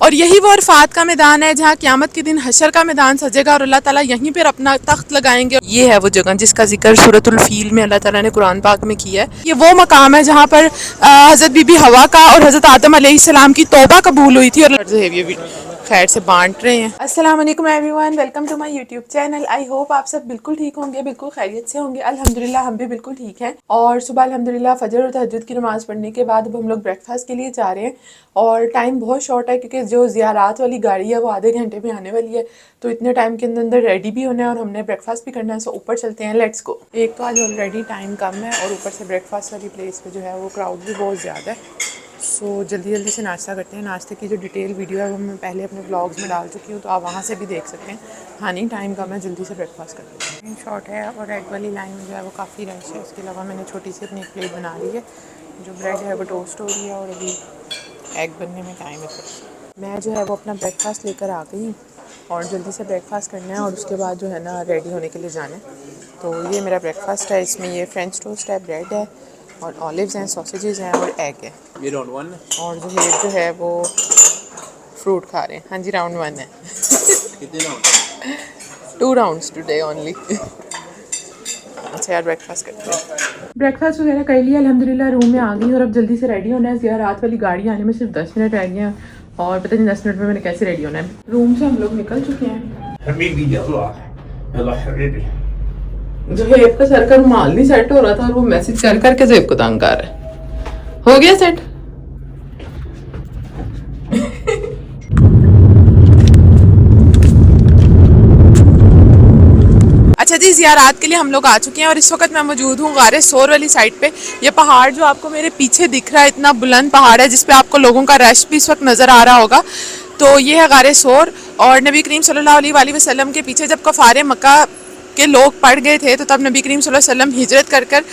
और यही वो अरफात का मैदान है जहाँ क़यामत के दिन हशर का मैदान सजेगा और अल्लाह ताला यहीं पर अपना तख्त लगाएंगे। ये है वो जगह जिसका जिक्र सूरतुल फील में अल्लाह ताला ने कुरान पाक में किया है। ये वो मकाम है जहाँ पर हज़रत बीबी हवा का और हज़रत आदम अलैहिस्सलाम की तौबा कबूल हुई थी। और खैर से बांट रहे हैं। अस्सलाम वालेकुम everyone, welcome to my YouTube channel. I hope आप सब बिल्कुल ठीक होंगे, बिल्कुल खैरियत से होंगे। अल्हम्दुलिल्लाह हम भी बिल्कुल ठीक हैं। और सुबह अल्हम्दुलिल्लाह फजर और तहज्जुद की नमाज़ पढ़ने के बाद अब हम लोग ब्रेकफास्ट के लिए जा रहे हैं। और टाइम बहुत शॉर्ट है क्योंकि जो ज़ियारात वाली गाड़ी है वो आधे घंटे में आने वाली है, तो इतने टाइम के अंदर रेडी भी होना है और हमने ब्रेकफास्ट भी करना है। सो ऊपर चलते हैं, लेट्स गो। एक तो आज ऑलरेडी टाइम कम है और ऊपर से ब्रेकफास्ट वाली प्लेस पे जो है वो क्राउड भी बहुत ज़्यादा है। सो जल्दी जल्दी से नाश्ता करते हैं। नाश्ते की जो डिटेल वीडियो है वो मैं पहले अपने ब्लॉग्स में डाल चुकी हूँ, तो आप वहाँ से भी देख सकते हैं। हाँ नहीं, टाइम कम है, जल्दी से ब्रेकफास्ट करते हैं। शॉर्ट है और रेड वाली लाइन में जो है वो काफ़ी रश है। इसके अलावा मैंने छोटी सी अपनी एक प्लेट बना ली है। जो ब्रेड है वो टोस्ट हो रही है और अभी एग बनने में टाइम है। मैं जो है वो अपना ब्रेकफास्ट लेकर आ गई और जल्दी से ब्रेकफास्ट करना है और उसके बाद जो है ना रेडी होने के लिए जाना है। तो ये मेरा ब्रेकफास्ट है। इसमें ये फ्रेंच टोस्ट है, ब्रेड है और ऑलिव्स हैं, सॉसेजेस हैं और एग है। ये राउंड 1 है और जो है वो फ्रूट खा रहे हैं। हाँ जी, राउंड 1 है। कितने राउंड? 2 rounds today only. अच्छा यार, ब्रेकफास्ट करते हैं। ब्रेकफास्ट वगैरह कर लिया, अल्हम्दुलिल्लाह रूम में आ गई और अब जल्दी से रेडी होना है। ज़ियारात वाली गाड़ी आने में सिर्फ 10 मिनट रह गए हैं और पता नहीं 10 मिनट में मैंने कैसे रेडी होना है। रूम से हम लोग निकल चुके हैं। हबीबी यल्ला हबीबी। ज़ेब का सर का रुमाल नहीं सेट हो रहा था और वो मैसेज कर करके ज़ेब को तंग कर रहा है। हो गया सेट? अच्छा जी, ज़ियारात के लिए हम लोग आ चुके हैं और इस वक्त मैं मौजूद हूँ गारे सोर वाली साइड पे। ये पहाड़ जो आपको मेरे पीछे दिख रहा है, इतना बुलंद पहाड़ है जिस पे आपको लोगों का रश भी इस वक्त नज़र आ रहा होगा। तो ये है गारे सोर। और नबी करीम सल्लल्लाहु अलैहि वसल्लम के पीछे जब कफ़ारे मक्का के लोग पड़ गए थे तो तब नबी करीम सल्लल्लाहु अलैहि वसल्लम हिजरत कर कर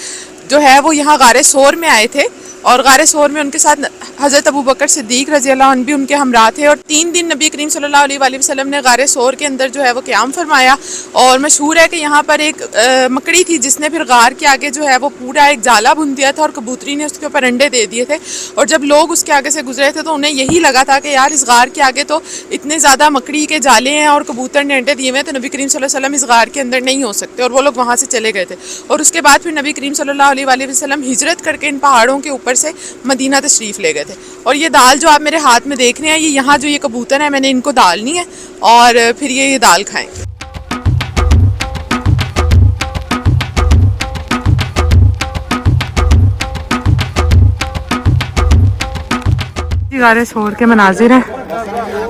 जो है वो यहाँ गारे सोर में आए थे। और गारे सोर में उनके साथ हज़रत अबू बकर सिद्दीक़ रज़ी अल्लाह अन्हु भी उनके हमरा थे। और 3 दिन नबी करीम सल्लल्लाहु अलैहि वसल्लम ने गारे सोर के अंदर जो है वो क़याम फरमाया। और मशहूर है कि यहाँ पर एक मकड़ी थी जिसने फिर गार के आगे जो है वो पूरा एक जाला बुन दिया था और कबूतरी ने उसके ऊपर अंडे दे दिए थे। और जब लोग उसके आगे से गुजरे थे तो उन्हें यही लगा था कि यार इस गार के आगे तो इतने ज़्यादा मकड़ी के जाले हैं और कबूतर ने अंडे दिए हुए हैं, तो नबी करीम सल्लल्लाहु अलैहि वसल्लम इस गार के अंदर नहीं हो सकते। और वो लोग वहाँ से चले गए थे। और उसके बाद फिर नबी करीम सल्लल्लाहु अलैहि वसल्लम हिजरत करके इन पहाड़ों के ऊपर से मदीना तशरीफ़ ले गए थे। और ये दाल जो आप मेरे हाथ में देख रहे हैं, ये यहाँ जो ये कबूतर है मैंने इनको डालनी है और फिर ये दाल खाएंगे। गारे सोर के मनाजिर हैं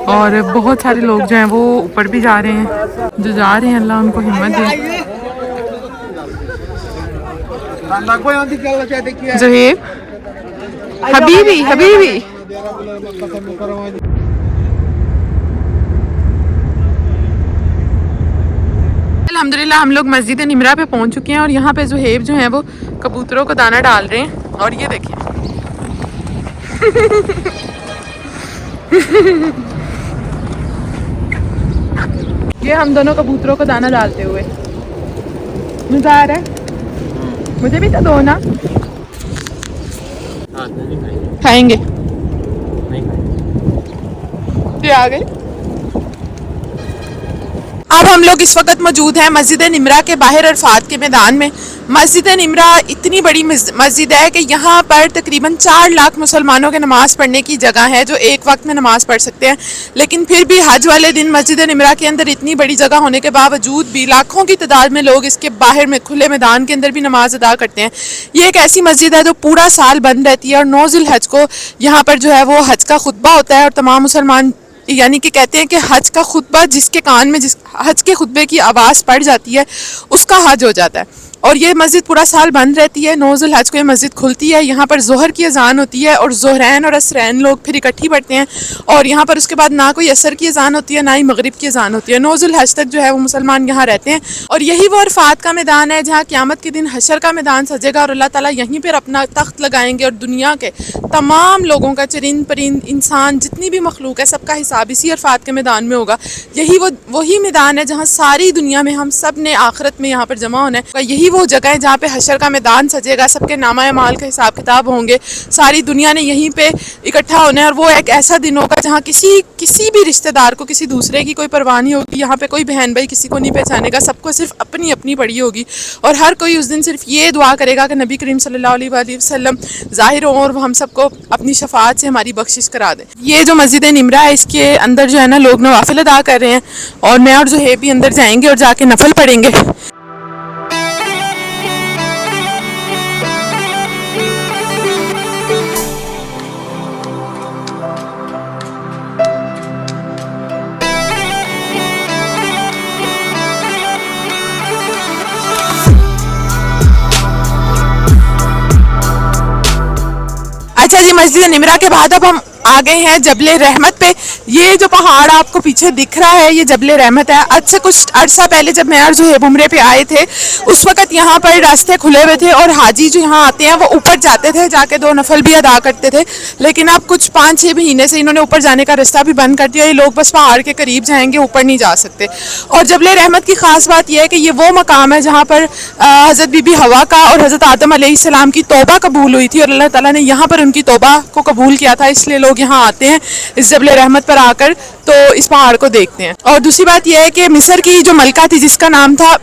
और बहुत सारे लोग जो हैं वो ऊपर भी जा रहे हैं। जो जा रहे हैं अल्लाह उनको हिम्मत दे। ज़हेब हबीबी हबीबी। अल्हम्दुलिल्लाह हम लोग मस्जिद निमरा पे पहुंच चुके हैं और यहाँ पे ज़हेब जो हैं वो कबूतरों को दाना डाल रहे हैं। और ये देखिए ये हम दोनों कबूतरों को दाना डालते हुए मजा आ रहा है। मुझे भी तो दो ना। खाएंगे ये आ गए। अब हम लोग इस वक्त मौजूद हैं मस्जिद निमरा के बाहर अरफात के मैदान में। मस्जिद निमरा इतनी बड़ी मस्जिद है कि यहाँ पर तकरीबन 4 लाख मुसलमानों के नमाज़ पढ़ने की जगह है जो एक वक्त में नमाज़ पढ़ सकते हैं। लेकिन फिर भी हज वाले दिन मस्जिद निमरा के अंदर इतनी बड़ी जगह होने के बावजूद भी लाखों की तादाद में लोग इसके बाहर में खुले मैदान के अंदर भी नमाज अदा करते हैं। ये एक ऐसी मस्जिद है जो पूरा साल बंद रहती है और 9 ज़िलहज को यहाँ पर जो है वो हज का खुतबा होता है और तमाम मुसलमान यानी कि कहते हैं कि हज का खुतबा जिसके कान में जिस हज के खुतबे की आवाज़ पड़ जाती है उसका हज हो जाता है। और ये मस्जिद पूरा साल बंद रहती है। 9 ज़िलहज को ये मस्जिद खुलती है। यहाँ पर ज़ोहर की अज़ान होती है और ज़ोहरैन और असरैन लोग फिर इकट्ठी पढ़ते हैं। और यहाँ पर उसके बाद ना कोई असर की अज़ान होती है ना ही मगरिब की अज़ान होती है। 9 ज़िलहज तक जो है वो मुसलमान यहाँ रहते हैं। और यही वो अरफात का मैदान है जहाँ क़यामत के दिन हशर का मैदान सजेगा और अल्लाह ताला यहीं पर अपना तख्त लगाएंगे और दुनिया के तमाम लोगों का, चरिंद परिंद इंसान जितनी भी मखलूक है, सबका हिसाब इसी अरफात के मैदान में होगा। यही वही मैदान है जहाँ सारी दुनिया में हम सब ने आखिरत में यहाँ पर जमा होना है। यही यही वो जगह है जहाँ पे हशर का मैदान सजेगा, सबके नामा माल के हिसाब किताब होंगे, सारी दुनिया ने यहीं पे इकट्ठा होना है। और वो एक ऐसा दिन होगा जहाँ किसी भी रिश्तेदार को किसी दूसरे की कोई परवाह नहीं होगी, यहाँ पे कोई बहन भाई किसी को नहीं पहचानेगा, सबको सिर्फ अपनी अपनी पड़ी होगी। और हर कोई उस दिन सिर्फ ये दुआ करेगा कि नबी करीम सल्लल्लाहु अलैहि वसल्लम ज़ाहिर हो और हम सबको अपनी शफाअत से हमारी बख्शिश करा दें। ये जो मस्जिद निमरा है, इसके अंदर जो है ना लोग नवाफिल अदा कर रहे हैं, और मैं और ज़ुहैब भी अंदर जाएंगे और जाके नफल पढ़ेंगे। अच्छा जी, मस्जिद निमरा के बाद अब हम आ गए हैं जबले रहमत पे। ये जो पहाड़ आपको पीछे दिख रहा है, ये जबले रहमत है। आज से कुछ अर्सा पहले जब मैं और ज़ुहैब उम्रे पे आए थे, उस वक्त यहाँ पर रास्ते खुले हुए थे और हाजी जो यहाँ आते हैं वो ऊपर जाते थे, जाके 2 नफल भी अदा करते थे। लेकिन अब कुछ 5-6 महीने से इन्होंने ऊपर जाने का रास्ता भी बंद कर दिया। ये लोग बस पहाड़ के करीब जाएंगे, ऊपर नहीं जा सकते। और जबले रहमत की ख़ास बात यह है कि ये वो मकाम है जहाँ पर हज़रत बीबी हवा का और हज़रत आदम अलैहिस्सलाम की तौबा कबूल हुई थी, और अल्लाह ताला ने यहाँ पर उनकी तौबा को कबूल किया था। इसलिए लोग यहाँ आते हैं इस जबले रहमत पर आकर, तो इस पहाड़ को देखते हैं। और दूसरी बात यह है कि मिस्र की जो मलका थी जिसका नाम था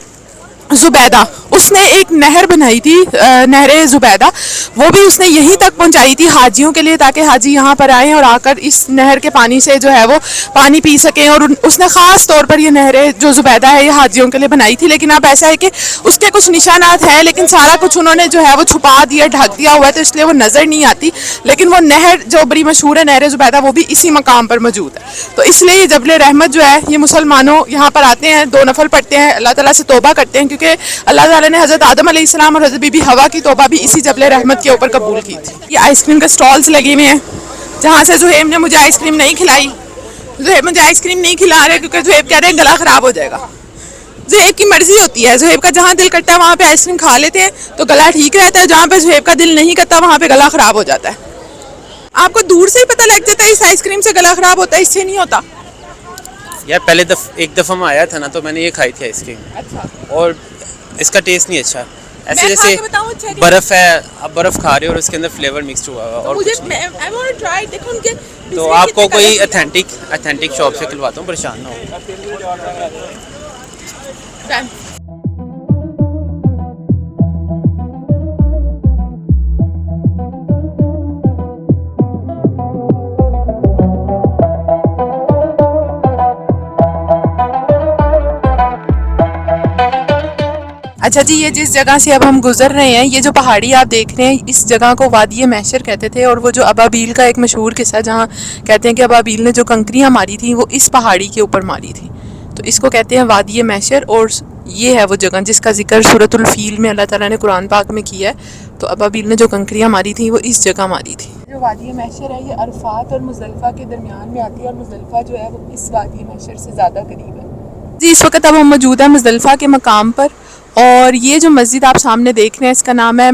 जुबैदा, उसने एक नहर बनाई थी, नहर जुबैदा, वो भी उसने यहीं तक पहुंचाई थी हाजियों के लिए, ताकि हाजी यहाँ पर आए और आकर इस नहर के पानी से जो है वो पानी पी सकें। और उसने ख़ास तौर पर ये नहर जो जुबैदा है ये हाजियों के लिए बनाई थी। लेकिन अब ऐसा है कि उसके कुछ निशानात हैं, लेकिन सारा कुछ उन्होंने जो है वो छुपा दिया, ढक दिया हुआ है, तो इसलिए वो नज़र नहीं आती। लेकिन वो नहर जो बड़ी मशहूर है, नहर जुबैदा, वो भी इसी मकाम पर मौजूद है। तो इसलिए ये जबले रहमत जो है, ये मुसलमानों यहाँ पर आते हैं, 2 नफल पढ़ते हैं, अल्लाह ताला से तौबा करते हैं, क्योंकि अल्लाह ताला ने हज़रत आदम अलैहिस्सलाम और हज़रत बीबी हवा की तौबा भी इसी जबले रहमत के ऊपर कबूल की थी। ये आइसक्रीम के स्टॉल्स लगे हुए हैं, जहाँ से ज़ुहैब ने मुझे आइसक्रीम नहीं खिलाई। ज़ुहैब मुझे आइसक्रीम नहीं खिला रहे क्योंकि ज़ुहैब कह रहे हैं गला ख़राब हो जाएगा। ज़ुहैब की मर्जी होती है, ज़ुहैब का जहाँ दिल करता है वहाँ पे आइसक्रीम खा लेते हैं तो गला ठीक रहता है, जहाँ पे ज़ुहैब का दिल नहीं करता वहाँ पे गला ख़राब हो जाता है। आपको दूर से ही पता लग जाता है इस आइसक्रीम से गला ख़राब होता है, इससे नहीं होता? यार पहले एक दफ़ा मैं आया था ना, तो मैंने ये खाई थी आइसक्रीम। अच्छा। और इसका टेस्ट नहीं अच्छा, ऐसे जैसे बर्फ़ है, आप बर्फ़ खा रहे हो और उसके अंदर फ्लेवर मिक्स हुआ है। और मुझे तो आपको कोई अथेंटिक शॉप से खिलवाता हूँ, परेशान ना हो। अच्छा जी, ये जिस जगह से अब हम गुजर रहे हैं, ये जो पहाड़ी आप देख रहे हैं, इस जगह को वादी महशर कहते थे। और वो जो अबाबील का एक मशहूर किस्सा, जहाँ कहते हैं कि अबाबील ने जो कंकरियाँ मारी थी वो इस पहाड़ी के ऊपर मारी थी, तो इसको कहते हैं वादी महशर। और ये है वो जगह जिसका जिक्र सूरतुल फील में अल्लाह ताला ने कुरान पाक में किया है। तो अबाबील ने जो कंकरियाँ मारी थी वो इस जगह मारी थी। जो वादी महशर है ये अरफात और मुज़दलिफ़ा के दरमियान में आती है, और मुज़दलिफ़ा जो है वो इस वादी महशर से ज़्यादा करीब है जी। इस वक्त अब हम मौजूद हैं मुज़दलिफ़ा के मकाम पर, और ये जो मस्जिद आप सामने देख रहे हैं इसका नाम है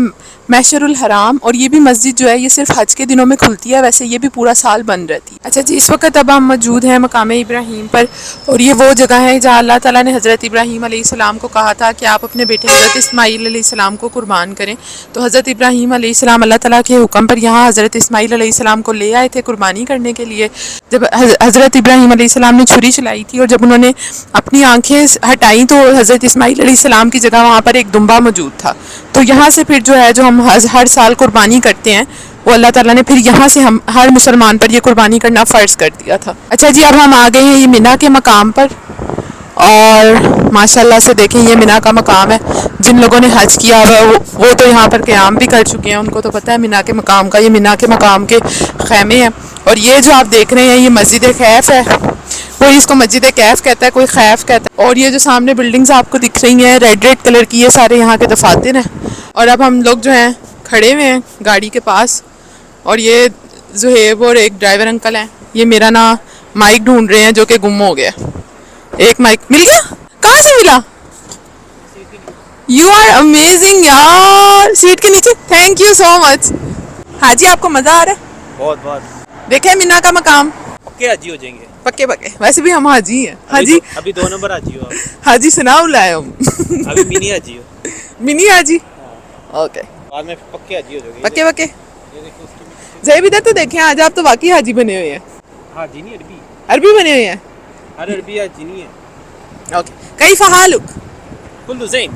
महशरुल हराम। और ये भी मस्जिद जो है ये सिर्फ हज के दिनों में खुलती है, वैसे ये भी पूरा साल बंद रहती है। अच्छा जी, इस वक्त अब हम मौजूद हैं मकाम इब्राहीम पर, और ये वो जगह है जहाँ अल्लाह ताला ने हज़रत इब्राहीम अलैहिस्सलाम को कहा था कि आप अपने बेटे हज़रत इस्माईल अलैहिस्सलाम को कुर्बान करें। तो हज़रत इब्राहीम अलैहिस्सलाम अल्लाह ताला के हुक्म पर यहाँ हज़रत इस्माईल अलैहिस्सलाम को ले आए थे कुर्बानी करने के लिए। जब हज़रत इब्राहीम अलैहिस्सलाम ने छुरी चलाई थी और जब उन्होंने अपनी आँखें हटाई तो हज़रत इस्माईल अलैहिस्सलाम की जगह वहाँ पर एक दुम्बा मौजूद था। तो यहाँ से फिर जो है जो हम हर साल कुर्बानी करते हैं, वो अल्लाह ताला ने फिर यहाँ से हम हर मुसलमान पर ये कुर्बानी करना फ़र्ज़ कर दिया था। अच्छा जी, अब हम आ गए हैं ये मिना के मकाम पर, और माशाल्लाह से देखें ये मिना का मकाम है। जिन लोगों ने हज किया हुआ है वो तो यहाँ पर क़याम भी कर चुके हैं, उनको तो पता है मिना के मकाम का। ये मिना के मकाम के खैमे हैं, और ये जो आप देख रहे हैं ये मस्जिद कैफ़ है, कोई इसको मस्जिद कैफ़ कहता है, कोई खैफ कहता है। और ये जो सामने बिल्डिंग्स आपको दिख रही हैं रेड कलर की, ये सारे यहाँ के दफातर हैं। और अब हम लोग जो हैं खड़े हुए हैं गाड़ी के पास, और ये ज़ुहैब और एक ड्राइवर अंकल हैं, ये मेरा ना माइक ढूंढ रहे हैं जो कि गुम हो गया। एक माइक मिल गया, कहाँ से मिला? यू आर अमेजिंग यार, सीट के नीचे, थैंक यू सो मच। हाजी आपको मज़ा आ रहा है? बहुत। देखें मिना का मकाम, पक्के हाजी हो जाएंगे। पक्के वैसे भी हम हाजी हैं। हाजी अभी 2 नंबर हाजी हो आप। हाजी सुनाओ लाए हम। अभी मिनी हाजी हो। मिनी हाजी, ओके, बाद में पक्के हाजी हो जाओगे। पक्के पक्के। ये देखो उसकी जैब इधर तो देखें, आज आप तो वाकई हाजी बने हुए हैं, हाजी नहीं अरबी, अरबी बने हुए हैं। हर अरबी हाजी नहीं है। ओके, कैफ हालुक? कुल्लु ज़ैन।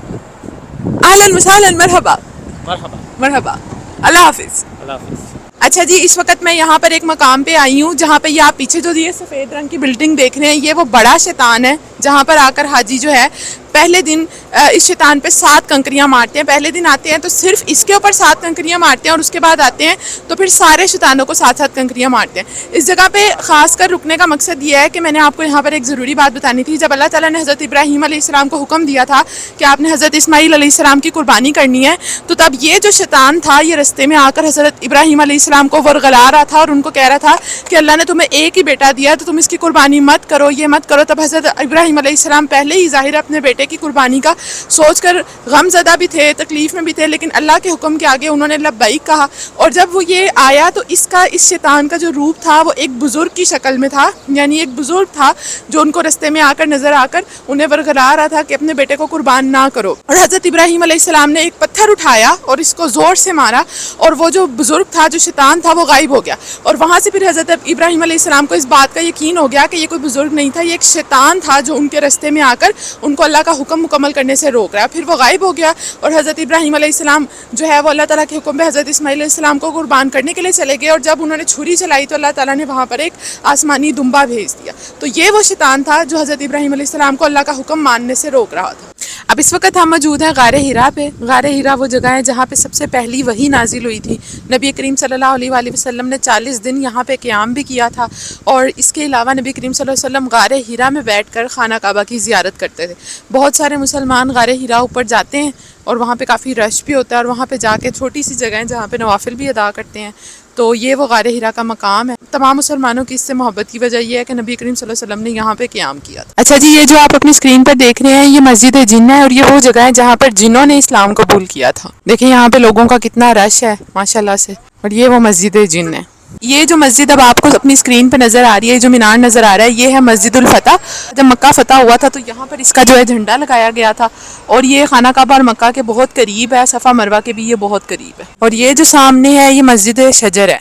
अहलन वसहलन, मरहबा मरहबा, मरहबा, अल्लाह हाफिज। अल्लाह हाफिज़। अच्छा जी, इस वक्त मैं यहाँ पर एक मकाम पे आई हूँ जहाँ पे ये आप पीछे जो ये सफ़ेद रंग की बिल्डिंग देख रहे हैं, ये वो बड़ा शैतान है जहाँ पर आकर हाजी जो है पहले दिन इस शैतान पे 7 कंकरियाँ मारते हैं। पहले दिन आते हैं तो सिर्फ इसके ऊपर 7 कंकरियाँ मारते हैं और उसके बाद आते हैं तो फिर सारे शैतानों को 7-7 कंकरियाँ मारते हैं। इस जगह पे ख़ास कर रुकने का मकसद ये है कि मैंने आपको यहाँ पर एक ज़रूरी बात बतानी थी। जब अल्लाह ताला ने हज़रत इब्राहीम अलैहिस्सलाम को हुक्म दिया था कि आपने हज़रत इस्माईल अलैहिस्सलाम की कुर्बानी करनी है, तो तब ये जो शैतान था ये रस्ते में आकर हज़रत इब्राहीम अलैहिस्सलाम को वरगला रहा था और उनको कह रहा था कि अल्लाह ने तुम्हें एक ही बेटा दिया तो तुम इसकी कुर्बानी मत करो, ये मत करो। तब हज़रत इब्राहीम अलैहिस्सलाम पहले ही ज़ाहिर अपने बेटे की कुर्बानी का सोचकर गमज़दा भी थे, तकलीफ़ में भी थे, लेकिन अल्लाह के हुक्म के आगे उन्होंने लब्बैक कहा। और जब वो ये आया तो इस शैतान का जो रूप था वो एक बुज़ुर्ग की शक्ल में था, यानी एक बुज़ुर्ग था जो उनको रस्ते में आकर नज़र आकर उन्हें वरगला रहा था कि अपने बेटे को कुर्बान ना करो। और हज़रत इब्राहीम अलैहिस्सलाम ने एक पत्थर उठाया और इसको ज़ोर से मारा और वो जो बुज़ुर्ग था, जो शैतान था, वो गायब हो गया। और वहाँ से फिर हज़रत इब्राहीम अलैहिस्सलाम को इस बात का यकीन हो गया कि ये कोई बुज़ुर्ग नहीं था, ये एक शैतान था जो उनके रस्ते में आकर उनको अल्लाह का हुक्म मुकम्मल करने से रोक रहा है। फिर वो गायब हो गया और हज़रत इब्राहीम अलैहिस्सलाम जो है वो अल्लाह ताला के हुक्म पे हज़रत इस्माईल अलैहिस्सलाम को कुर्बान करने के लिए चले गए। और जब उन्होंने छुरी चलाई तो अल्लाह ताला ने वहाँ पर एक आसमानी दुम्बा भेज दिया। तो ये वो शैतान था जो हज़रत इब्राहीम अलैहिस्सलाम को अल्लाह का हुक्म मानने से रोक रहा था। अब इस वक्त हम मौजूद हैं गारे हिरा पे। गारे हिरा वो जगह है जहाँ पे सबसे पहली वही नाजिल हुई थी। नबी करीम सल्लल्लाहु अलैहि वसल्लम ने 40 दिन यहाँ पे क़याम भी किया था। और इसके अलावा नबी करीम सल्लल्लाहु अलैहि वसल्लम गारे हिरा में बैठकर खाना काबा की ज़ियारत करते थे। बहुत सारे मुसलमान गारे हिरा ऊपर जाते हैं और वहाँ पे काफ़ी रश भी होता है और वहाँ पे जाके छोटी सी जगह है जहाँ पे नवाफिल भी अदा करते हैं। तो ये वो गारे हिरा का मकाम है। तमाम मुसलमानों की इससे मोहब्बत की वजह यह है कि नबी करीम सल्लल्लाहु अलैहि वसल्लम ने यहाँ पे क़याम किया था। अच्छा जी, ये जो आप अपनी स्क्रीन पर देख रहे हैं ये मस्जिद जिन्न है और ये वो जगह है जहाँ पर जिन्नों ने इस्लाम कबूल किया था। देखिए यहाँ पे लोगों का कितना रश है माशाल्लाह से। और ये वो मस्जिद जिन्न है। ये जो मस्जिद अब आपको अपनी स्क्रीन पे नज़र आ रही है, जो मीनार नज़र आ रहा है, ये है मस्जिदुल फतह। जब मक्का फतह हुआ था तो यहाँ पर इसका जो है झंडा लगाया गया था। और ये खाना काबा और मक्का के बहुत करीब है, सफ़ा मरवा के भी ये बहुत करीब है। और ये जो सामने है ये मस्जिद शजर है।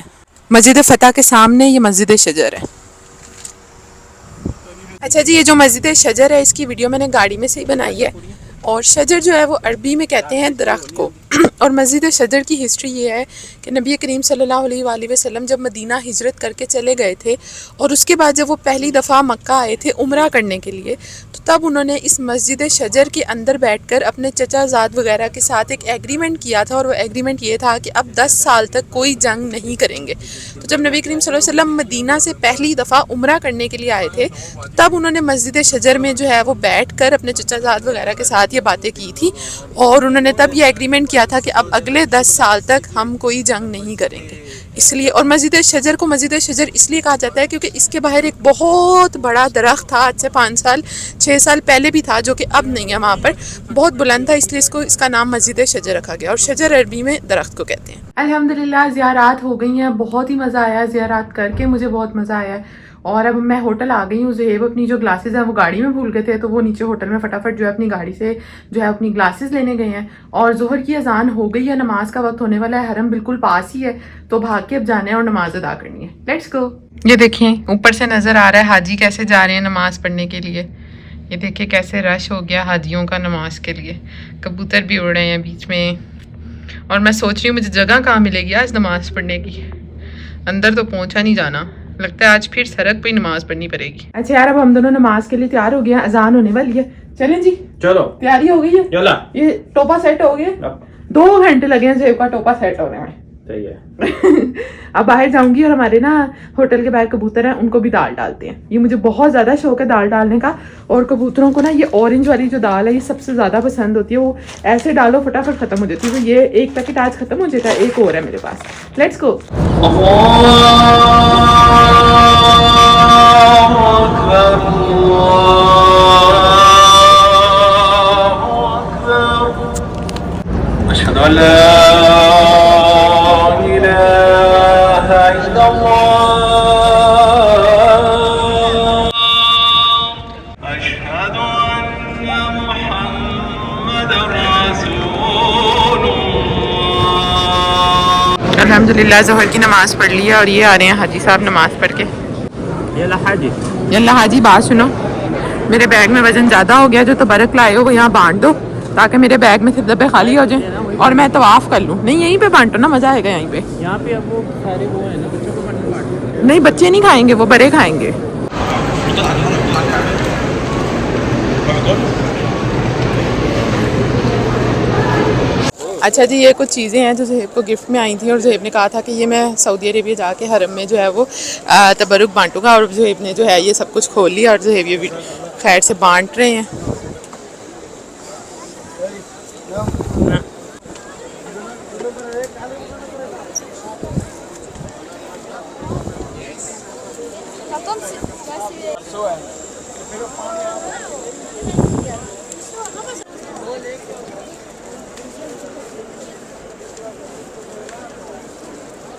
मस्जिद फतह के सामने ये मस्जिद शजर है। अच्छा जी, ये जो मस्जिद शजर है इसकी वीडियो मैंने गाड़ी में से ही बनाई है। और शजर जो है वो अरबी में कहते हैं दरख्त को। और मस्जिद शजर की हिस्ट्री ये है कि नबी करीम सल्लल्लाहु अलैहि वसल्लम जब मदीना हिजरत करके चले गए थे और उसके बाद जब वो पहली दफ़ा मक्का आए थे उम्रा करने के लिए, तो तब उन्होंने इस मस्जिद शजर के अंदर बैठकर अपने चचाजाद वगैरह के साथ एक एग्रीमेंट किया था। और वो एग्रीमेंट ये था कि अब 10 साल तक कोई जंग नहीं करेंगे। तो जब नबी करीम सल्लल्लाहु अलैहि वसल्लम मदीना से पहली दफ़ा उम्रा करने के लिए आए थे तो तब उन्होंने मस्जिद शजर में जो है वो बैठ कर अपने चचाजाद वगैरह के साथ ये बातें की थी। और उन्होंने तब ये एग्रीमेंट किया था कि अब अगले 10 साल तक हम कोई जंग नहीं करेंगे। इसलिए और मस्जिद शजर को मस्जिद शजर इसलिए कहा जाता है क्योंकि इसके बाहर एक बहुत बड़ा दरख्त था, आज से 5-6 साल पहले भी था, जो कि अब नहीं है, वहाँ पर बहुत बुलंद था, इसलिए इसका नाम मस्जिद शजर रखा गया। और शजर अरबी में दरख्त को कहते हैं। अल्हम्दुलिल्लाह ज़ियारात हो गई हैं, बहुत ही मज़ा आया ज़ियारात करके, मुझे बहुत मज़ा आया। और अब मैं होटल आ गई हूँ। ज़हेब अपनी जो ग्लासेस हैं वो गाड़ी में भूल गए थे, तो वो नीचे होटल में फटाफट जो है अपनी गाड़ी से जो है अपनी ग्लासेस लेने गए हैं। और ज़ोहर की अजान हो गई है, नमाज का वक्त होने वाला है, हरम बिल्कुल पास ही है, तो भाग के अब जाना है और नमाज अदा करनी है। Let's go. ये देखिए ऊपर से नज़र आ रहा है हाजी कैसे जा रहे हैं नमाज पढ़ने के लिए। ये देखिए कैसे रश हो गया हाजियों का नमाज के लिए। कबूतर भी उड़ रहे हैं बीच में। और मैं सोच रही हूँ मुझे जगह कहाँ मिलेगी आज नमाज पढ़ने की। अंदर तो पहुँचा नहीं जाना, लगता है आज फिर सड़क पे नमाज पढ़नी पड़ेगी। अच्छा यार, अब हम दोनों नमाज के लिए तैयार हो गए हैं, अजान होने वाली है। चलें जी, चलो तैयारी हो गई है। चला ये टोपा सेट हो गया, 2 घंटे लगे हैं जेब का टोपा सेट होने में। सही है। अब बाहर जाऊंगी और हमारे ना होटल के बाहर कबूतर हैं, उनको भी दाल डालते हैं। ये मुझे बहुत ज़्यादा शौक है दाल डालने का। और कबूतरों को ना ये ऑरेंज वाली जो दाल है ये सबसे ज़्यादा पसंद होती है। वो ऐसे डालो फटाफट ख़त्म हो जाती है। तो ये एक पैकेट आज ख़त्म हो जाता है, एक और है मेरे पास। Let's go. अल्हम्दुलिल्लाह ज़ोहर की नमाज़ पढ़ ली है और ये आ रहे हैं हाजी साहब नमाज़ पढ़ के। यल्ला हाजी। यल्ला हाजी बात सुनो, मेरे बैग में वज़न ज़्यादा हो गया, जो तबरक लाए हो वो यहाँ बांट दो ताकि मेरे बैग में सिर्फ डब्बे खाली हो जाएं और मैं तवाफ़ कर लूँ। नहीं यहीं पे बांटो ना, मज़ा आएगा यहीं पे। यहाँ पे अब वो सारे वो है ना, बच्चों को बांटने। नहीं बच्चे नहीं खाएंगे, वो बड़े खाएंगे। अच्छा जी, ये कुछ चीज़ें हैं जो ज़हेब को गिफ्ट में आई थी और ज़हेब ने कहा था कि ये मैं सऊदी अरेबिया जाके हरम में जो है वो तबरुक बांटूंगा, और ज़हेब ने जो है ये सब कुछ खोल लिया और ज़हेब ये भी खैर से बांट रहे हैं।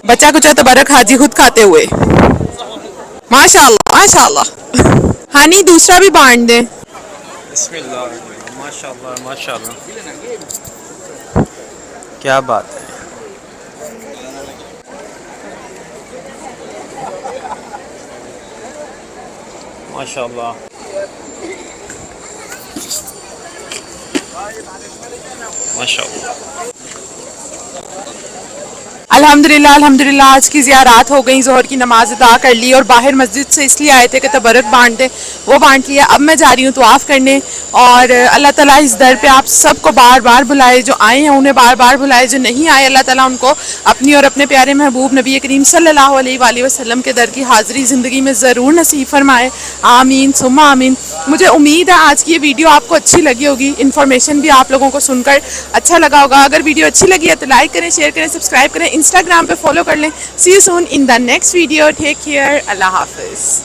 बच्चा कुछ तबरक हाजी खुद खाते हुए, माशाल्लाह माशाल्लाह। हानी दूसरा भी बांट दे। बिस्मिल्लाह, माशाल्लाह माशाल्लाह, क्या बात है। माशाल्लाह, माशाल्लाह। अल्हम्दुलिल्लाह अल्हम्दुलिल्लाह, आज की ज़ियारात हो गई, ज़ोहर की नमाज अदा कर ली और बाहर मस्जिद से इसलिए आए थे कि तबरक बांट दें, वो बांट लिया। अब मैं जा रही हूँ तवाफ़ करने और अल्लाह ताला इस दर पे आप सबको बार बार बुलाए, जो आए हैं उन्हें बार बार बुलाए, जो नहीं आए अल्लाह ताला उनको अपनी और अपने प्यारे महबूब नबी करीम सल्लल्लाहु अलैहि वसल्लम के दर की हाज़िरी ज़िंदगी में ज़रूर नसीब फरमाए। आमीन सुम्मा आमीन। मुझे उम्मीद है आज की ये वीडियो आपको अच्छी लगी होगी, इन्फॉर्मेशन भी आप लोगों को सुनकर अच्छा लगा होगा। अगर वीडियो अच्छी लगी है तो लाइक करें, शेयर करें, सब्सक्राइब करें, इंस्टाग्राम पे फॉलो कर लें। See you soon in the next video, take care, अल्लाह हाफिज़।